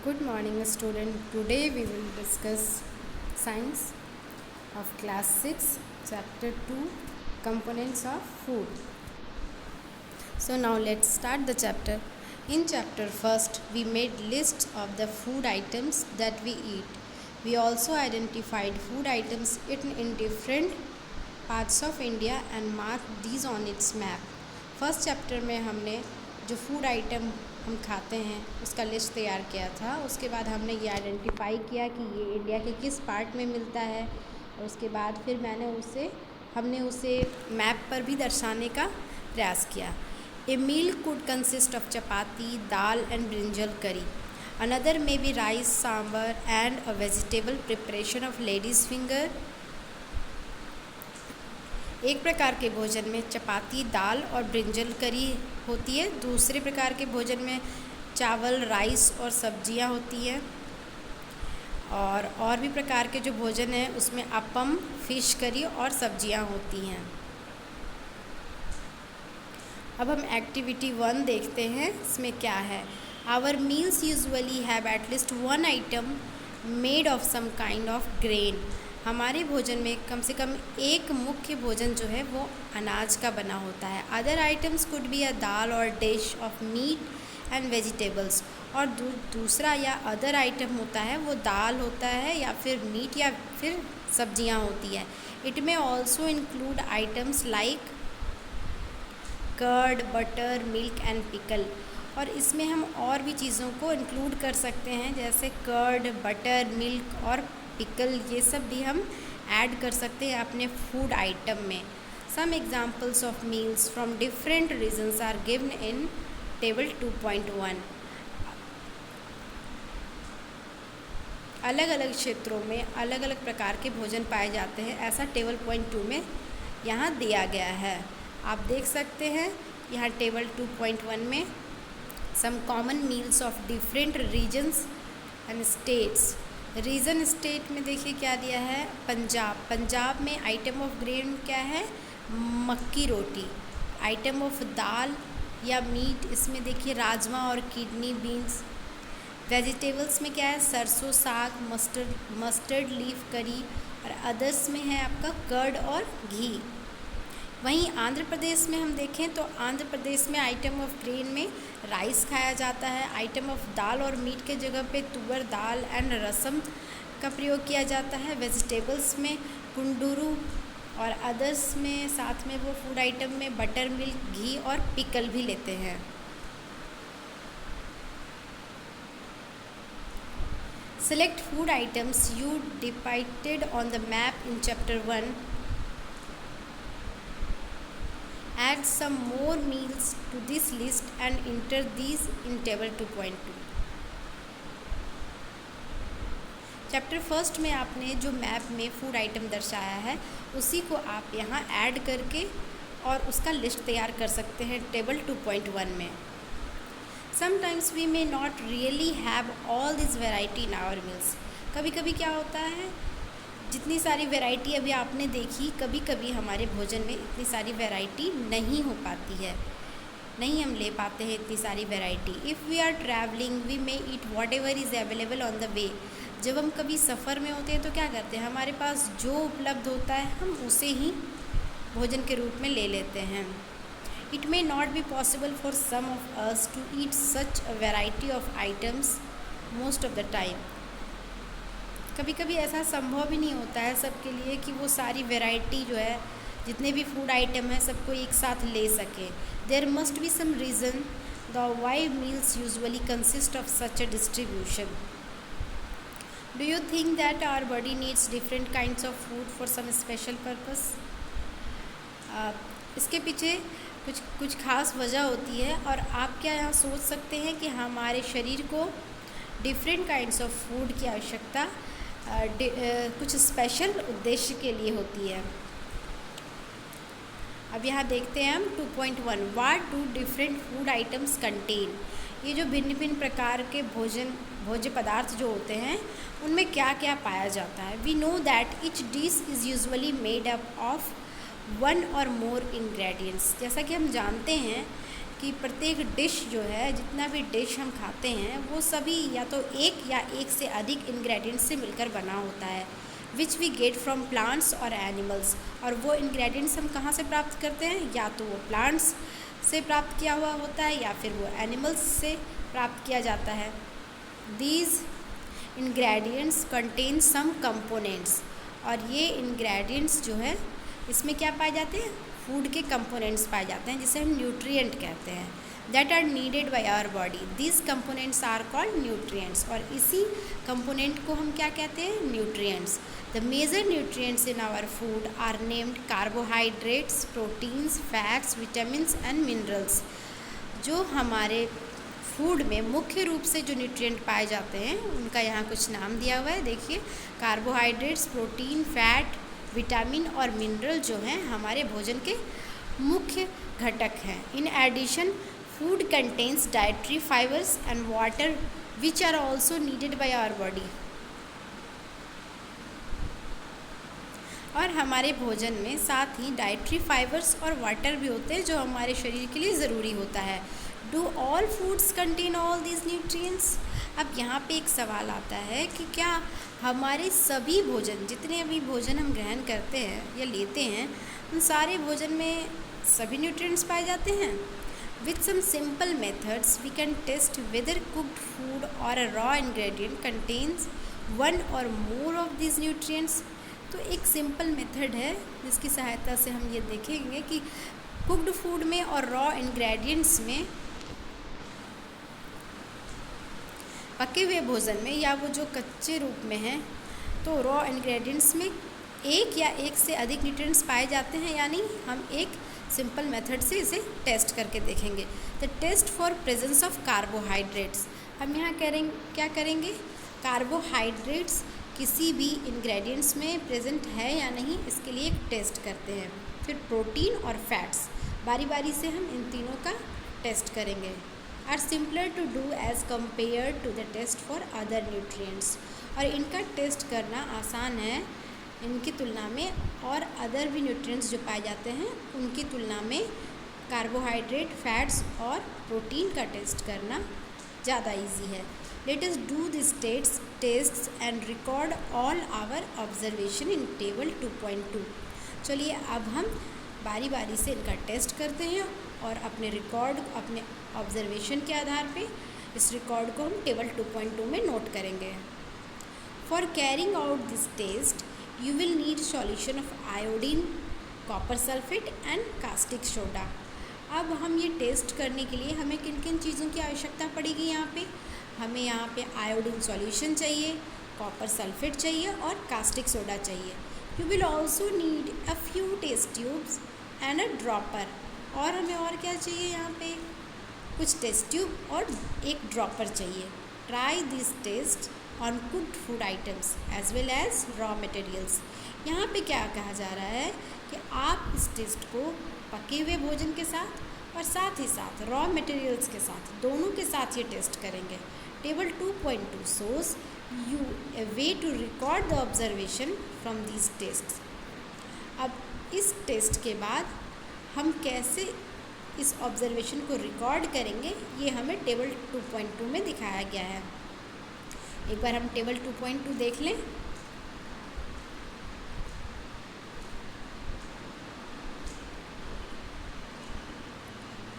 Good morning, student. Today we will discuss science of class 6, chapter 2, components of food. So now let's start the chapter. In chapter first, we made lists of the food items that we eat. We also identified food items eaten in different parts of India and marked these on its map. First chapter में हमने जो food item हम खाते हैं उसका list तैयार किया था। उसके बाद हमने ये आइडेंटिफाई किया कि ये इंडिया के किस पार्ट में मिलता है, और उसके बाद फिर हमने उसे मैप पर भी दर्शाने का प्रयास किया। A meal could consist of chapati, dal and brinjal curry. Another may be rice, sambar and a vegetable preparation of ladies finger. एक प्रकार के भोजन में चपाती, दाल और ब्रिंजल करी होती है। दूसरे प्रकार के भोजन में चावल, राइस और सब्जियां होती हैं। और भी प्रकार के जो भोजन है उसमें अपम, फिश करी और सब्जियां होती हैं। अब हम एक्टिविटी 1 देखते हैं, इसमें क्या है। Our meals usually have at least one item made of some kind of grain. हमारे भोजन में कम से कम एक मुख्य भोजन जो है वो अनाज का बना होता है। Other items could be a dal और dish of meat and vegetables. और दूसरा या अदर आइटम होता है वो दाल होता है या फिर मीट या फिर सब्जियां होती है। It may also include items like curd, butter, milk and pickle. और इसमें हम और भी चीज़ों को इंक्लूड कर सकते हैं, जैसे कर्ड, बटर, मिल्क और पिकल, ये सब भी हम ऐड कर सकते हैं अपने फूड आइटम में। Some examples of meals from different regions are given in table 2.1। अलग अलग क्षेत्रों में अलग अलग प्रकार के भोजन पाए जाते हैं, ऐसा टेबल 2 में यहाँ दिया गया है। आप देख सकते हैं यहाँ टेबल 2.1 में some common meals of different regions and states. Region state में देखिए क्या दिया है, पंजाब में आइटम ऑफ ग्रेन क्या है, मक्की रोटी। आइटम ऑफ दाल या मीट, इसमें देखिए राजमा और किडनी बीन्स। वेजिटेबल्स में क्या है, सरसों साग, मस्टर्ड लीफ करी। और अदर्स में है आपका कर्ड और घी। वहीं आंध्र प्रदेश में हम देखें तो आंध्र प्रदेश में आइटम ऑफ ग्रेन में राइस खाया जाता है। आइटम ऑफ दाल और मीट के जगह पे तुअर दाल एंड रसम का प्रयोग किया जाता है। वेजिटेबल्स में कुंदरू और अदर्स में साथ में वो फूड आइटम में बटर मिल्क, घी और पिकल भी लेते हैं। Select food items you depicted on the map in chapter 1. Add some more meals to this list and enter these in table 2.2. Chapter first में आपने जो मैप में फूड आइटम दर्शाया है उसी को आप यहाँ ऐड करके और उसका लिस्ट तैयार कर सकते हैं टेबल 2.1 में। Sometimes we may not really have all this variety in our meals. कभी कभी क्या होता है, जितनी सारी वैरायटी अभी आपने देखी, कभी कभी हमारे भोजन में इतनी सारी वैरायटी नहीं हो पाती है, नहीं हम ले पाते हैं इतनी सारी variety. If we are travelling we may eat whatever is available on the way. जब हम कभी सफ़र में होते हैं तो क्या करते हैं, हमारे पास जो उपलब्ध होता है हम उसे ही भोजन के रूप में ले लेते हैं। It may not be possible for some of us to eat such a variety of items most of the time. कभी कभी ऐसा संभव भी नहीं होता है सबके लिए कि वो सारी वैरायटी जो है, जितने भी फूड आइटम है, सबको एक साथ ले सके। There must be some reason the why meals usually consist of such a distribution. Do you think that our body needs different kinds of food for some special purpose. इसके पीछे कुछ खास वजह होती है, और आप क्या यहाँ सोच सकते हैं कि हमारे शरीर को डिफरेंट काइंड्स ऑफ फूड की आवश्यकता कुछ स्पेशल उद्देश्य के लिए होती है। अब यहाँ देखते हैं हम 2.1 what do different food items contain. ये जो भिन्न भिन्न प्रकार के भोज्य पदार्थ जो होते हैं उनमें क्या क्या पाया जाता है। We know that each dish is usually made up of one और मोर इंग्रेडिएंट्स। जैसा कि हम जानते हैं कि प्रत्येक डिश जो है, जितना भी डिश हम खाते हैं वो सभी या तो एक या एक से अधिक इंग्रेडिएंट्स से मिलकर बना होता है, which we get from plants और एनिमल्स। और वो इंग्रेडिएंट्स हम कहाँ से प्राप्त करते हैं, या तो वो प्लांट्स से प्राप्त किया हुआ होता है या फिर वो एनिमल्स से प्राप्त किया जाता है। These ingredients contain some components, और ये इंग्रेडिएंट्स जो है इसमें क्या पाए जाते हैं, फूड के कंपोनेंट्स पाए जाते हैं, जिसे हम न्यूट्रिएंट कहते हैं, that are needed by our body. These components are called nutrients, और इसी कंपोनेंट को हम क्या कहते हैं, nutrients. The major nutrients in our food are named carbohydrates, proteins, fats, vitamins and minerals. जो हमारे फूड में मुख्य रूप से जो न्यूट्रिएंट पाए जाते हैं उनका यहाँ कुछ नाम दिया हुआ है, देखिए। कार्बोहाइड्रेट्स, प्रोटीन, फैट, विटामिन और मिनरल जो हैं हमारे भोजन के मुख्य घटक हैं। In addition food contains dietary fibres and water which are also needed by our body. और हमारे भोजन में साथ ही डाइटरी फाइबर्स और वाटर भी होते हैं जो हमारे शरीर के लिए ज़रूरी होता है। Do all foods contain all these nutrients. अब यहाँ पे एक सवाल आता है कि क्या हमारे सभी भोजन, जितने भी भोजन हम ग्रहण करते हैं या लेते हैं, उन सारे भोजन में सभी न्यूट्रिएंट्स पाए जाते हैं। With some simple methods we can test whether cooked food और a raw ingredient contains one और मोर ऑफ दीज न्यूट्रिएंट्स। तो एक सिंपल मेथड है जिसकी सहायता से हम ये देखेंगे कि कुक्ड फूड में और रॉ इंग्रेडिएंट्स में, पके हुए भोजन में या वो जो कच्चे रूप में हैं, तो रॉ इंग्रेडिएंट्स में एक या एक से अधिक न्यूट्रिएंट्स पाए जाते हैं, यानी हम एक सिंपल मेथड से इसे टेस्ट करके देखेंगे। The test for presence of carbohydrates. हम यहाँ क्या करेंगे, कार्बोहाइड्रेट्स किसी भी इंग्रेडिएंट्स में प्रेजेंट है या नहीं, इसके लिए एक टेस्ट करते हैं। फिर प्रोटीन और फैट्स, बारी बारी से हम इन तीनों का टेस्ट करेंगे। Are simpler to do as compare to the test for other nutrients. और इनका टेस्ट करना आसान है इनकी तुलना में, और अदर भी न्यूट्रिएंट्स जो पाए जाते हैं उनकी तुलना में कार्बोहाइड्रेट, फैट्स और प्रोटीन का टेस्ट करना ज़्यादा इजी है। Let us do this tests and record all our observation in table 2.2। चलिए अब हम बारी बारी से इनका टेस्ट करते हैं और अपने रिकॉर्ड, अपने ऑब्जर्वेशन के आधार पे इस रिकॉर्ड को हम टेबल 2.2 में नोट करेंगे। For carrying out this test you will need solution of iodine, copper sulphate and caustic soda. अब हम ये टेस्ट करने के लिए हमें किन किन चीज़ों की आवश्यकता पड़ेगी, हमें यहाँ पे आयोडीन सॉल्यूशन चाहिए, कॉपर सल्फेट चाहिए और कास्टिक सोडा चाहिए। You will also need a few test tubes and a dropper. और हमें और क्या चाहिए, यहाँ पे कुछ टेस्ट ट्यूब और एक ड्रॉपर चाहिए। Try this test on cooked food items as well as raw materials. यहाँ पे क्या कहा जा रहा है कि आप इस टेस्ट को पके हुए भोजन के साथ और साथ ही साथ रॉ मटेरियल्स के साथ, दोनों के साथ ये टेस्ट करेंगे। Table 2.2 shows you a way to record the observation from these tests। अब इस टेस्ट के बाद हम कैसे इस ऑब्जर्वेशन को रिकॉर्ड करेंगे, ये हमें टेबल 2.2 में दिखाया गया है। एक बार हम टेबल 2.2 देख लें।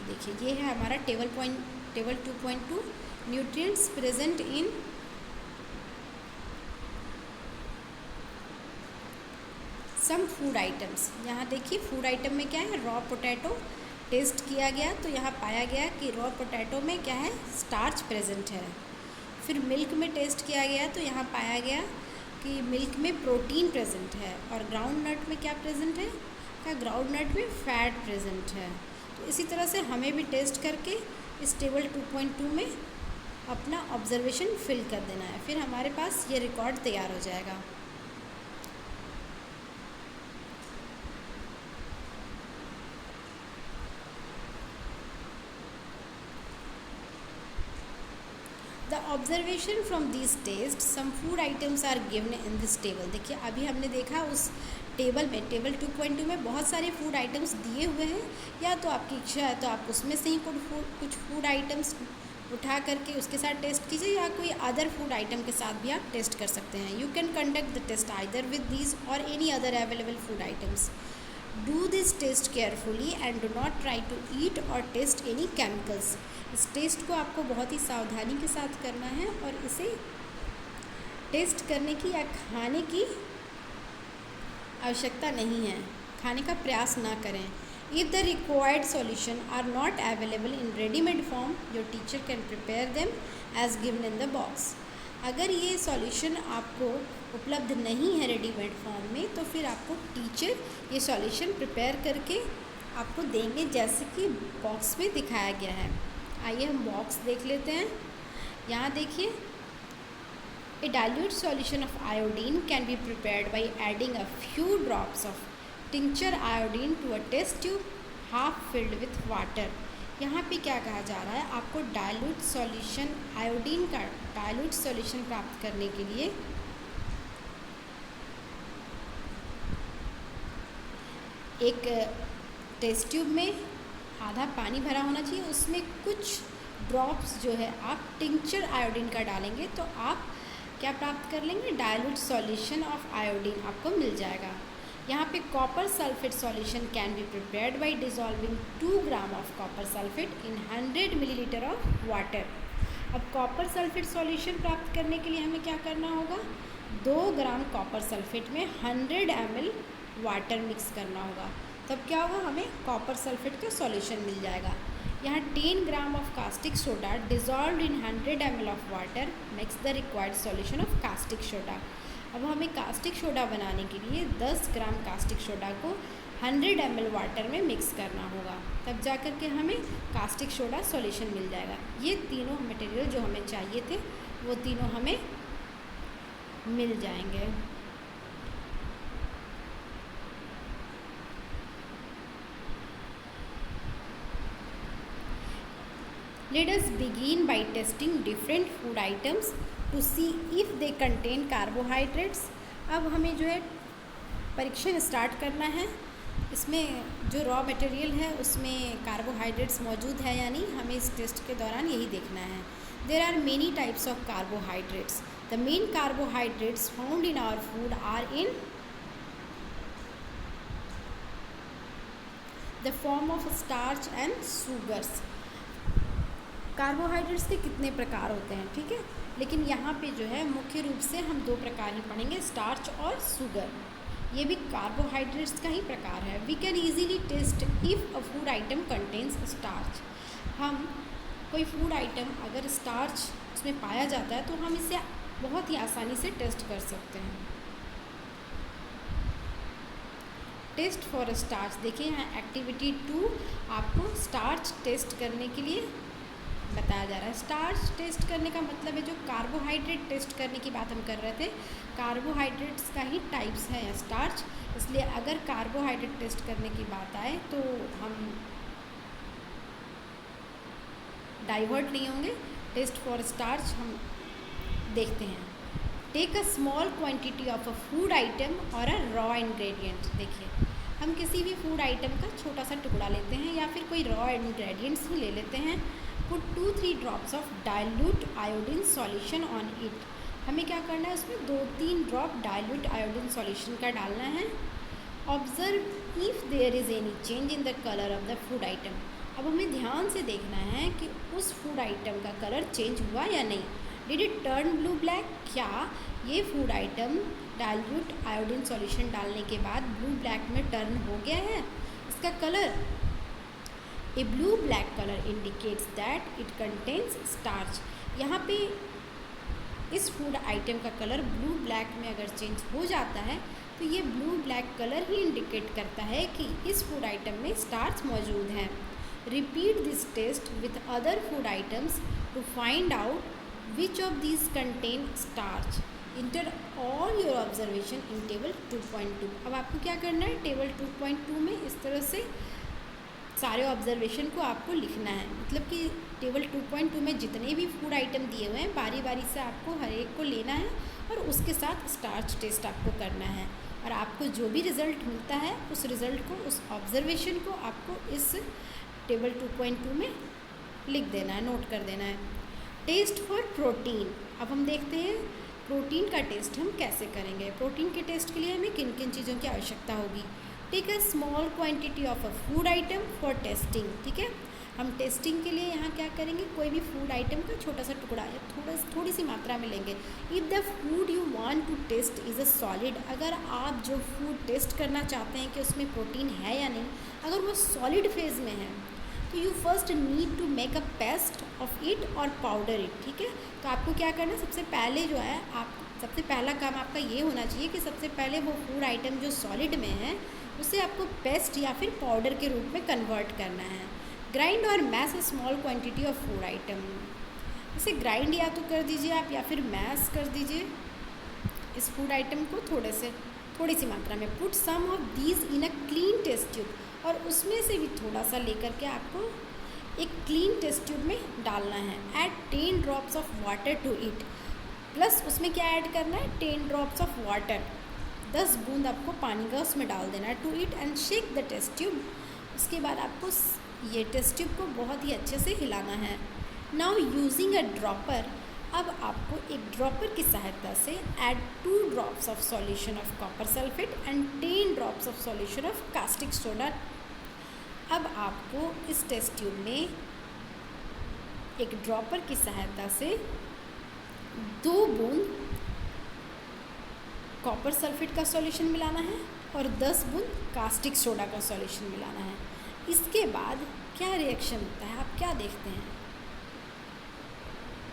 देखिए ये है हमारा table 2.2, nutrients present in some food items. यहाँ देखिए फूड आइटम में क्या है, रॉ पोटैटो टेस्ट किया गया तो यहाँ पाया गया कि रॉ पोटैटो में क्या है, स्टार्च प्रेजेंट है। फिर मिल्क में टेस्ट किया गया तो यहाँ पाया गया कि मिल्क में प्रोटीन प्रेजेंट है। और ग्राउंड नट में क्या प्रेजेंट है, क्या ग्राउंड नट में फैट प्रेजेंट है। तो इसी तरह से हमें भी टेस्ट करके इस टेबल 2.2 में अपना ऑब्जर्वेशन फिल कर देना है, फिर हमारे पास ये रिकॉर्ड तैयार हो जाएगा। The observation from this test some food items are given in this table. देखिए अभी हमने देखा उस टेबल 2.2 में बहुत सारे फूड आइटम्स दिए हुए हैं, या तो आपकी इच्छा है तो आप उसमें से ही कुछ फूड आइटम्स उठा करके उसके साथ टेस्ट कीजिए, या कोई अदर फूड आइटम के साथ भी आप टेस्ट कर सकते हैं। You can conduct the test either with these और any other available food items. Do this test carefully and do not try to eat और टेस्ट एनी केमिकल्स। इस टेस्ट को आपको बहुत ही सावधानी के साथ करना है और इसे टेस्ट करने की या खाने की आवश्यकता नहीं है, खाने का प्रयास ना करें। If the required solution are not available in ready-made form, your teacher can prepare them as given in the box. अगर ये सॉल्यूशन आपको उपलब्ध नहीं है रेडीमेड फॉर्म में, तो फिर आपको टीचर ये सॉल्यूशन प्रिपेयर करके आपको देंगे जैसे कि बॉक्स में दिखाया गया है। आइए हम बॉक्स देख लेते हैं। यहाँ देखिए, A dilute solution of iodine can be prepared by adding a few drops of tincture iodine to a test tube half filled with water. यहाँ पे क्या कहा जा रहा है, आपको डाइल्यूट सॉल्यूशन आयोडीन का डाइल्यूट सॉल्यूशन प्राप्त करने के लिए एक टेस्ट ट्यूब में आधा पानी भरा होना चाहिए, उसमें कुछ ड्रॉप्स जो है आप टिंक्चर आयोडीन का डालेंगे तो आप क्या प्राप्त कर लेंगे, डाइल्यूट सॉल्यूशन ऑफ आयोडीन आपको मिल जाएगा। यहाँ पे copper sulphate solution can be prepared by dissolving 2 gram of copper sulphate in 100 millilitre of water. अब कॉपर सल्फेट सॉल्यूशन प्राप्त करने के लिए हमें क्या करना होगा, 2 ग्राम कॉपर सल्फेट में 100 ml वाटर मिक्स करना होगा, तब क्या होगा, हमें कॉपर सल्फेट का सॉल्यूशन मिल जाएगा। यहाँ 10 gram of caustic soda dissolve in 100 ml of water makes the required solution of caustic soda. अब हमें कास्टिक सोडा बनाने के लिए 10 ग्राम कास्टिक सोडा को 100 ml वाटर में मिक्स करना होगा, तब जा कर के हमें कास्टिक सोडा सॉल्यूशन मिल जाएगा। ये तीनों मटेरियल जो हमें चाहिए थे वो तीनों हमें मिल जाएंगे। Let us begin by testing different food items to see if they contain carbohydrates. अब हमें जो है परीक्षण स्टार्ट करना है। इसमें जो रॉ मटेरियल है उसमें कार्बोहाइड्रेट्स मौजूद है या नहीं, हमें इस टेस्ट के दौरान यही देखना है। There are many types of carbohydrates. The main carbohydrates found in our food are in the form of starch and sugars. Carbohydrates के कितने प्रकार होते हैं, ठीक है, लेकिन यहाँ पे जो है मुख्य रूप से हम 2 प्रकार ही पढ़ेंगे, स्टार्च और शुगर। ये भी कार्बोहाइड्रेट्स का ही प्रकार है। We can easily test if a food item contains starch. हम कोई फूड आइटम अगर स्टार्च उसमें पाया जाता है तो हम इसे बहुत ही आसानी से टेस्ट कर सकते हैं। टेस्ट फॉर स्टार्च, देखिए यहाँ एक्टिविटी 2 आपको स्टार्च टेस्ट करने के लिए बताया जा रहा है। स्टार्च टेस्ट करने का मतलब है जो कार्बोहाइड्रेट टेस्ट करने की बात हम कर रहे थे, कार्बोहाइड्रेट्स का ही टाइप्स है स्टार्च, इसलिए अगर कार्बोहाइड्रेट टेस्ट करने की बात आए तो हम डाइवर्ट नहीं होंगे। टेस्ट फॉर स्टार्च हम देखते हैं। Take a small quantity of a food item or a raw ingredient. देखिए, हम किसी भी फूड आइटम का छोटा सा टुकड़ा लेते हैं या फिर कोई रॉ इंग्रेडिएंट्स ही ले लेते हैं। Put 2-3 drops of dilute iodine solution on it. हमें क्या करना है, उसमें 2-3 ड्रॉप डाइल्यूट आयोडीन सॉल्यूशन का डालना है। Observe if there is any change in the colour of the food item. अब हमें ध्यान से देखना है कि उस फूड आइटम का कलर चेंज हुआ या नहीं। Did it turn blue black, क्या ये food item dilute iodine solution डालने के बाद ब्लू ब्लैक में टर्न हो गया है इसका colour. A blue black color indicates that it contains starch. यहाँ पे इस फूड आइटम का कलर ब्लू ब्लैक में अगर चेंज हो जाता है तो ये ब्लू ब्लैक कलर ही इंडिकेट करता है कि इस फूड आइटम में स्टार्च मौजूद है। Repeat this test with other food items to find out which of these contain starch. Enter all your observation in table 2.2। अब आपको क्या करना है, टेबल 2.2 में इस तरह से सारे ऑब्जर्वेशन को आपको लिखना है। मतलब कि टेबल 2.2 में जितने भी फूड आइटम दिए हुए हैं बारी बारी से आपको हर एक को लेना है और उसके साथ स्टार्च टेस्ट आपको करना है। और आपको जो भी रिज़ल्ट मिलता है उस रिज़ल्ट को, उस ऑब्जर्वेशन को आपको इस टेबल 2.2 में लिख देना है, नोट कर देना है। Test for protein. अब हम देखते हैं प्रोटीन का टेस्ट हम कैसे करेंगे। प्रोटीन के टेस्ट के लिए हमें किन किन चीज़ों की आवश्यकता होगी। Take a small quantity of a food item for testing. ठीक है, हम टेस्टिंग के लिए यहाँ क्या करेंगे, कोई भी फूड आइटम का छोटा सा टुकड़ा या थोड़ी सी मात्रा में लेंगे। If the food you want to test is a solid, अगर आप जो फूड टेस्ट करना चाहते हैं कि उसमें प्रोटीन है या नहीं, अगर वो सॉलिड फेज में है, तो you first need to make a paste of it or powder it. ठीक है, तो आपको क्या करना है, सबसे पहले जो है आप सबसे पहला काम आपका ये होना चाहिए कि सबसे पहले वो फूड आइटम जो सॉलिड में है उसे आपको पेस्ट या फिर पाउडर के रूप में कन्वर्ट करना है। Grind or mash a small quantity of food item, इसे ग्राइंड या तो कर दीजिए आप या फिर मैश कर दीजिए इस फूड आइटम को थोड़ी सी मात्रा में। Put some of these in a clean test tube, और उसमें से भी थोड़ा सा लेकर के आपको एक क्लीन टेस्ट ट्यूब में डालना है। Add 10 drops of water to it, plus उसमें क्या ऐड करना है, 10 ड्रॉप्स ऑफ वाटर, 10 बूंद आपको पानी का उसमें डाल देना है। To it and shake the test tube, उसके बाद आपको ये टेस्ट ट्यूब को बहुत ही अच्छे से हिलाना है। नाउ यूजिंग अ ड्रॉपर, अब आपको एक ड्रॉपर की सहायता से add 2 drops of solution of copper sulphate and 10 drops of solution of caustic soda. अब आपको इस टेस्ट ट्यूब में एक ड्रॉपर की सहायता से 2 बूंद कॉपर सल्फेट का सॉल्यूशन मिलाना है और 10 बूंद कास्टिक सोडा का सॉल्यूशन मिलाना है। इसके बाद क्या रिएक्शन होता है, आप क्या देखते हैं,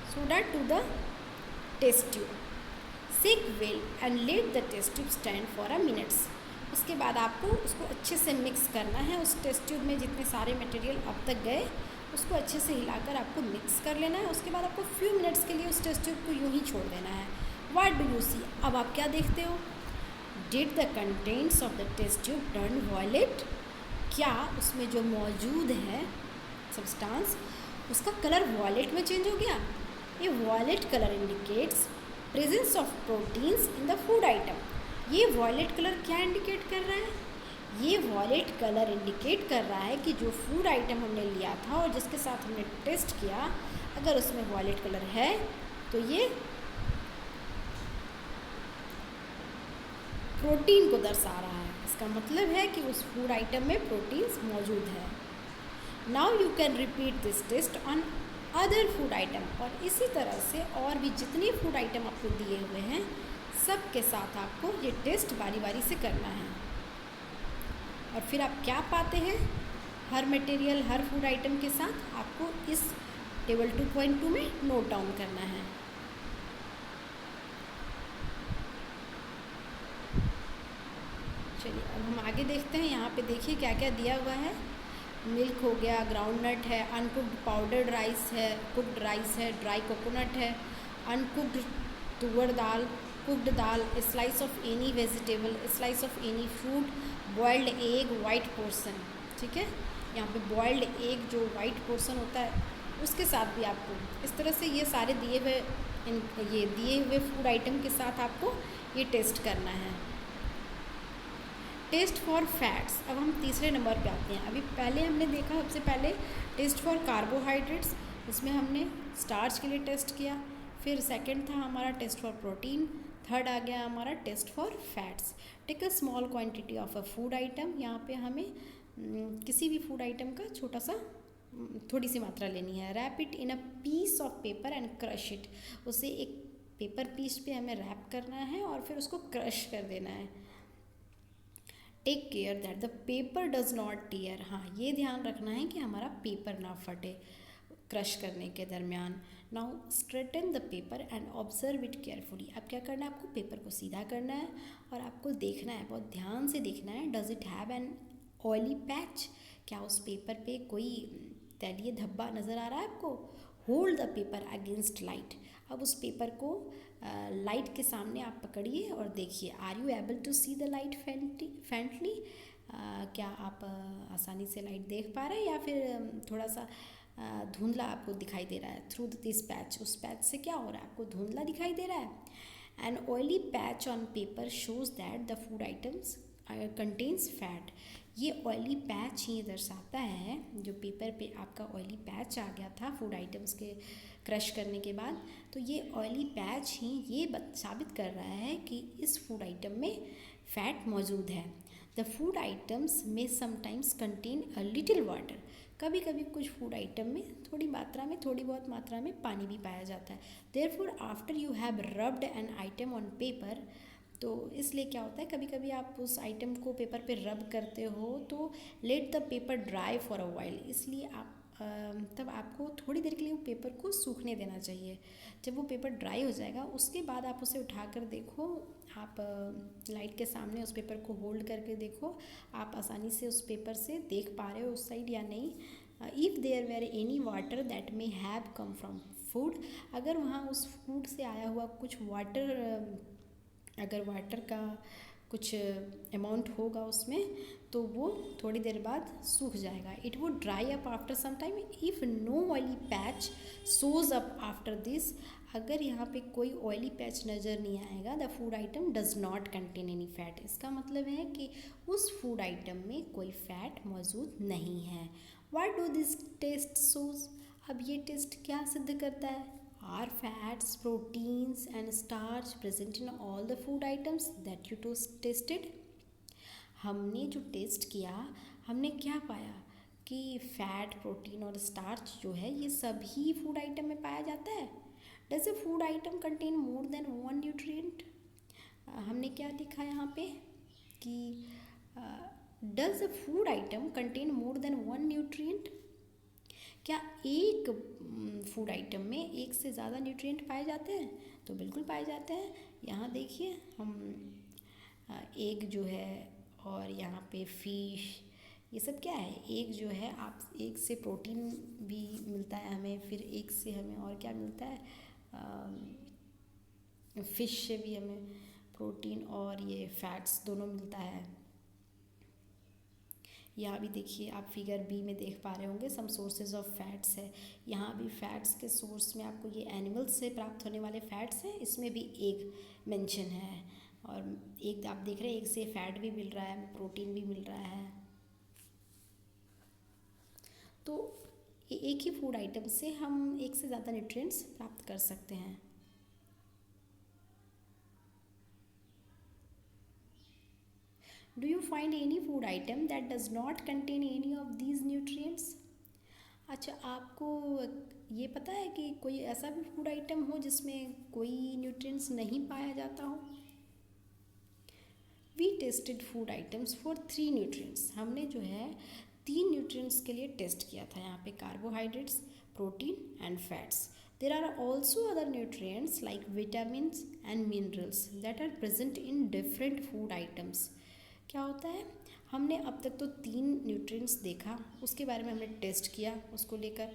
soda to the test tube, shake well and let the test tube stand for a minutes. उसके बाद आपको उसको अच्छे से मिक्स करना है, उस टेस्ट ट्यूब में जितने सारे मटेरियल अब तक गए उसको अच्छे से हिलाकर आपको मिक्स कर लेना है। उसके बाद आपको फ्यू मिनट्स के लिए उस टेस्ट ट्यूब को यूं ही छोड़ देना है। व्हाट डू यू सी, अब आप क्या देखते हो, did the contents of the test tube turn violet, क्या उसमें जो मौजूद है सब्सटेंस उसका कलर वॉयलेट में चेंज हो गया। ये violet colour indicates presence of proteins in the food item. ये वॉयलेट कलर क्या इंडिकेट कर रहा है, ये वॉयलेट कलर इंडिकेट कर रहा है कि जो फूड आइटम हमने लिया था और जिसके साथ हमने टेस्ट किया, अगर उसमें वॉयलेट कलर है तो ये प्रोटीन को दर्शा रहा है। इसका मतलब है कि उस फूड आइटम में प्रोटीन्स मौजूद है। Now you can repeat this test on other food item, और इसी तरह से और भी जितने फूड आइटम आपको दिए हुए हैं सब के साथ आपको ये टेस्ट बारी बारी से करना है। और फिर आप क्या पाते हैं, हर मटेरियल हर फूड आइटम के साथ आपको इस टेबल 2.2 में नोट डाउन करना है। चलिए अब हम आगे देखते हैं। यहाँ पे देखिए क्या क्या दिया हुआ है। मिल्क हो गया, ग्राउंडनट है, अनकुक्ड पाउडर्ड राइस है, कुक्ड राइस है, ड्राई कोकोनट है, uncooked toor dal, cooked dal, slice of any vegetable, slice of any fruit, boiled egg, white portion. ठीक है, यहाँ पे बॉइल्ड एग जो वाइट पोर्सन होता है उसके साथ भी आपको इस तरह से ये सारे दिए हुए फूड आइटम के साथ आपको ये टेस्ट करना है। टेस्ट फॉर फैट्स, अब हम तीसरे नंबर पे आते हैं। अभी पहले हमने देखा सबसे पहले टेस्ट फॉर कार्बोहाइड्रेट्स, इसमें हमने स्टार्च के लिए टेस्ट किया। फिर सेकंड था हमारा टेस्ट फॉर प्रोटीन, थर्ड आ गया हमारा test for fats. Take a small quantity of a food item, यहाँ पे हमें किसी भी फूड आइटम का छोटा सा थोड़ी सी मात्रा लेनी है। Wrap it in a piece of paper and crush it, उसे एक पेपर पीस पे हमें रैप करना है और फिर उसको क्रश कर देना है। Take care that the paper does not tear, हाँ ये ध्यान रखना है कि हमारा पेपर ना फटे क्रश करने के दरमियान। Now straighten the paper and observe it carefully, अब क्या करना है, आपको पेपर को सीधा करना है और आपको देखना है, बहुत ध्यान से देखना है। Does it have an oily patch, क्या उस पेपर पे कोई तैलीय धब्बा नज़र आ रहा है आपको। Hold the paper against light, अब उस पेपर को लाइट के सामने आप पकड़िए और देखिए। Are you able to see the light faintly, क्या आप आसानी से लाइट देख पा रहे हैं या फिर थोड़ा सा धुंधला आपको दिखाई दे रहा है। थ्रू दिस पैच, उस पैच से क्या हो रहा है, आपको धुंधला दिखाई दे रहा है। An oily patch on paper shows that the food items contains fat. ये ऑयली पैच ही दर्शाता है, जो पेपर पे आपका ऑयली पैच आ गया था फूड आइटम्स के क्रश करने के बाद, तो ये ऑयली पैच ही ये साबित कर रहा है कि इस फूड आइटम में फ़ैट मौजूद है। द फूड आइटम्स में sometimes contain a little water. कभी कभी कुछ फूड आइटम में थोड़ी बहुत मात्रा में पानी भी पाया जाता है। Therefore after you have rubbed an item on paper, तो इसलिए क्या होता है, कभी कभी आप उस आइटम को पेपर पे रब करते हो तो let the paper dry for a while, इसलिए आप तब आपको थोड़ी देर के लिए वो पेपर को सूखने देना चाहिए। जब वो पेपर ड्राई हो जाएगा उसके बाद आप उसे उठाकर देखो, आप लाइट के सामने उस पेपर को होल्ड करके देखो, आप आसानी से उस पेपर से देख पा रहे हो उस साइड या नहीं। If there were any water that may have come from food, अगर वहाँ उस फूड से आया हुआ कुछ वाटर, अगर वाटर का कुछ अमाउंट होगा उसमें, तो वो थोड़ी देर बाद सूख जाएगा। It would dry up after some time if no oily patch shows up after this. अगर यहाँ पे कोई ऑयली पैच नज़र नहीं आएगा, the food item does not contain any fat, इसका मतलब है कि उस फूड आइटम में कोई फैट मौजूद नहीं है। व्हाट डू दिस टेस्ट सोज, अब ये टेस्ट क्या सिद्ध करता है? Are fats, proteins and starch present in all the food items that you tasted? हमने जो टेस्ट किया, हमने क्या पाया कि फैट, प्रोटीन और स्टार्च जो है ये सभी फूड आइटम में पाया जाता है। Does a food atom contain more than one nutrient? हमने क्या लिखा यहाँ पे कि does a food atom contain more than one nutrient? क्या एक फूड आइटम में एक से ज़्यादा न्यूट्रिएंट पाए जाते हैं? तो बिल्कुल पाए जाते हैं। यहाँ देखिए, हम एग जो है और यहाँ पे फ़िश, ये सब क्या है, एग जो है, आप एग से प्रोटीन भी मिलता है हमें, फिर एग से हमें और क्या मिलता है, फ़िश से भी हमें प्रोटीन और ये फैट्स दोनों मिलता है। यहाँ भी देखिए, आप फिगर बी में देख पा रहे होंगे, सम सोर्सेज ऑफ फैट्स है। यहाँ भी फैट्स के सोर्स में आपको ये एनिमल्स से प्राप्त होने वाले फैट्स हैं, इसमें भी एग मेंशन है। और एक आप देख रहे हैं, एग से फैट भी मिल रहा है, प्रोटीन भी मिल रहा है। तो एक ही फूड आइटम से हम एक से ज़्यादा न्यूट्रिएंट्स प्राप्त कर सकते हैं। Do you find any food item that does not contain any of these nutrients? अच्छा, आपको ये पता है कि कोई ऐसा भी फूड आइटम हो जिसमें कोई न्यूट्रिएंट्स नहीं पाया जाता हो? We tested food items for 3 nutrients. हमने जो है 3 न्यूट्रिएंट्स के लिए टेस्ट किया था। यहाँ पे carbohydrates, protein and fats. There are also other nutrients like vitamins and minerals that are present in different food items. क्या होता है, हमने अब तक तो 3 न्यूट्रिएंट्स देखा, उसके बारे में हमने टेस्ट किया उसको लेकर,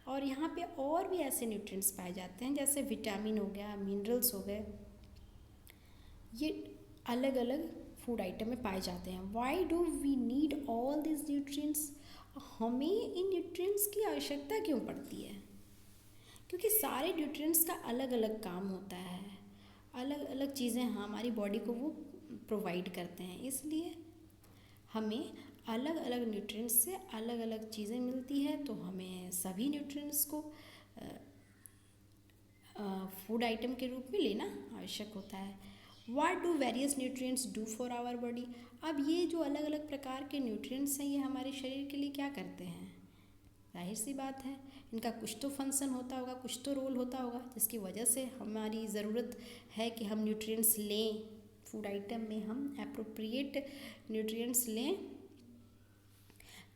और यहाँ पे और भी ऐसे न्यूट्रिएंट्स पाए जाते हैं जैसे विटामिन हो गया, मिनरल्स हो गए, ये अलग अलग फूड आइटम में पाए जाते हैं। Why do we need all this nutrients? हमें इन न्यूट्रिएंट्स की आवश्यकता क्यों पड़ती है? क्योंकि सारे न्यूट्रिएंट्स का अलग अलग काम होता है, अलग अलग चीज़ें हमारी बॉडी को वो प्रोवाइड करते हैं, इसलिए हमें अलग अलग न्यूट्रिएंट्स से अलग अलग चीज़ें मिलती है। तो हमें सभी न्यूट्रिएंट्स को फूड आइटम के रूप में लेना आवश्यक होता है। What do various nutrients do for our body? अब ये जो अलग अलग प्रकार के न्यूट्रिएंट्स हैं, ये हमारे शरीर के लिए क्या करते हैं? जाहिर सी बात है, इनका कुछ तो फंक्शन होता होगा, कुछ तो रोल होता होगा, जिसकी वजह से हमारी ज़रूरत है कि हम न्यूट्रिएंट्स लें, फूड आइटम में हम एप्रोप्रिएट न्यूट्रिएंट्स लें।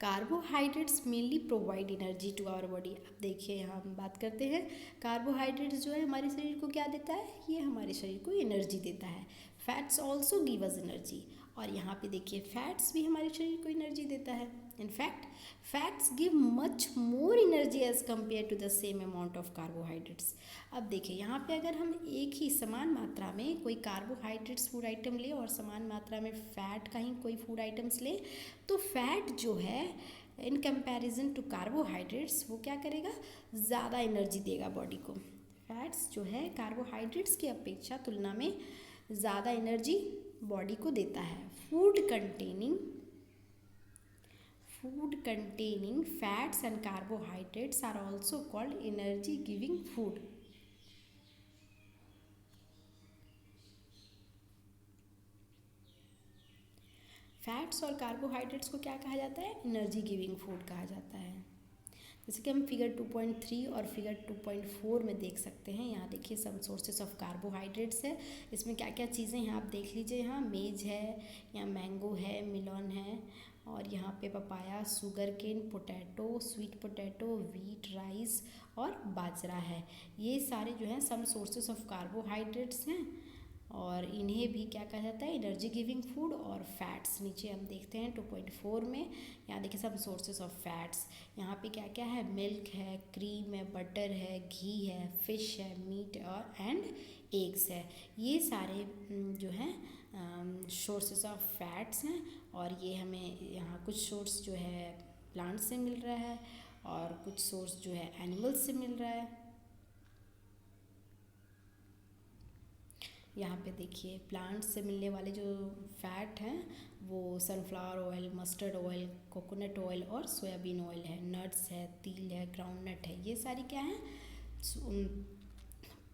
Carbohydrates mainly provide energy to our body. अब देखिए, यहाँ हम बात करते हैं, कार्बोहाइड्रेट्स जो है हमारे शरीर को क्या देता है? ये हमारे शरीर को एनर्जी देता है। Fats also give us energy, और यहाँ पे देखिए फैट्स भी हमारे शरीर को एनर्जी देता है। In fact fats give much more energy as compare to the same amount of carbohydrates. अब देखिए, यहाँ पे अगर हम एक ही समान मात्रा में कोई कार्बोहाइड्रेट्स फूड आइटम लें और समान मात्रा में फ़ैट का ही कोई फूड आइटम्स लें, तो फैट जो है इन कंपैरिजन टू कार्बोहाइड्रेट्स वो क्या करेगा? ज़्यादा एनर्जी देगा बॉडी को। फैट्स जो है कार्बोहाइड्रेट्स की अपेक्षा तुलना में ज़्यादा एनर्जी बॉडी को देता है। Food containing fats and carbohydrates are also called energy giving food. Fats और कार्बोहाइड्रेट्स को क्या कहा जाता है? एनर्जी गिविंग फूड कहा जाता है। जैसे कि हम फिगर 2.3 और फिगर 2.4 में देख सकते हैं। यहाँ देखिए सम सोर्सेस ऑफ कार्बोहाइड्रेट्स है। इसमें क्या क्या चीज़ें हैं आप देख लीजिए। यहाँ मेज है, यहाँ मैंगो है, मिलन है, और यहाँ पे papaya, sugar cane, potato, sweet potato, wheat, rice और बाजरा है। ये सारे जो हैं सम सोर्सेस ऑफ कार्बोहाइड्रेट्स हैं और इन्हें भी क्या कहा जाता है? Energy giving food. और फैट्स नीचे हम देखते हैं 2.4 में। यहाँ देखिए सब सोर्सेस ऑफ फैट्स। यहाँ पे क्या क्या है? मिल्क है, क्रीम है, बटर है, घी है, फिश है, मीट और एंड एग्स है। ये सारे जो हैं सोर्सेस ऑफ फैट्स हैं। और ये हमें यहाँ कुछ सोर्स जो है प्लांट से मिल रहा है और कुछ सोर्स जो है एनिमल्स से मिल रहा है। यहाँ पे देखिए प्लांट से मिलने वाले जो फैट हैं वो sunflower oil, mustard oil, coconut oil और सोयाबीन ऑयल है। नट्स है, तिल है, ग्राउंडनट है, ये सारी क्या हैं?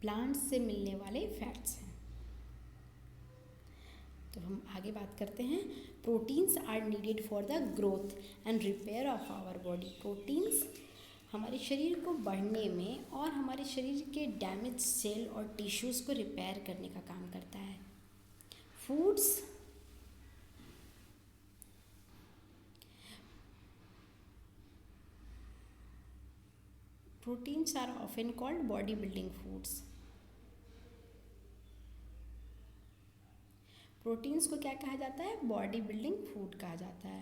प्लांट से मिलने वाले फैट्स हैं। तो हम आगे बात करते हैं। Proteins are needed for the growth and repair of our body. Proteins हमारे शरीर को बढ़ने में और हमारे शरीर के डैमेज सेल और टिश्यूज़ को रिपेयर करने का काम करता है। Foods proteins are often called body building foods. Proteins को क्या कहा जाता है? बॉडी बिल्डिंग फूड कहा जाता है।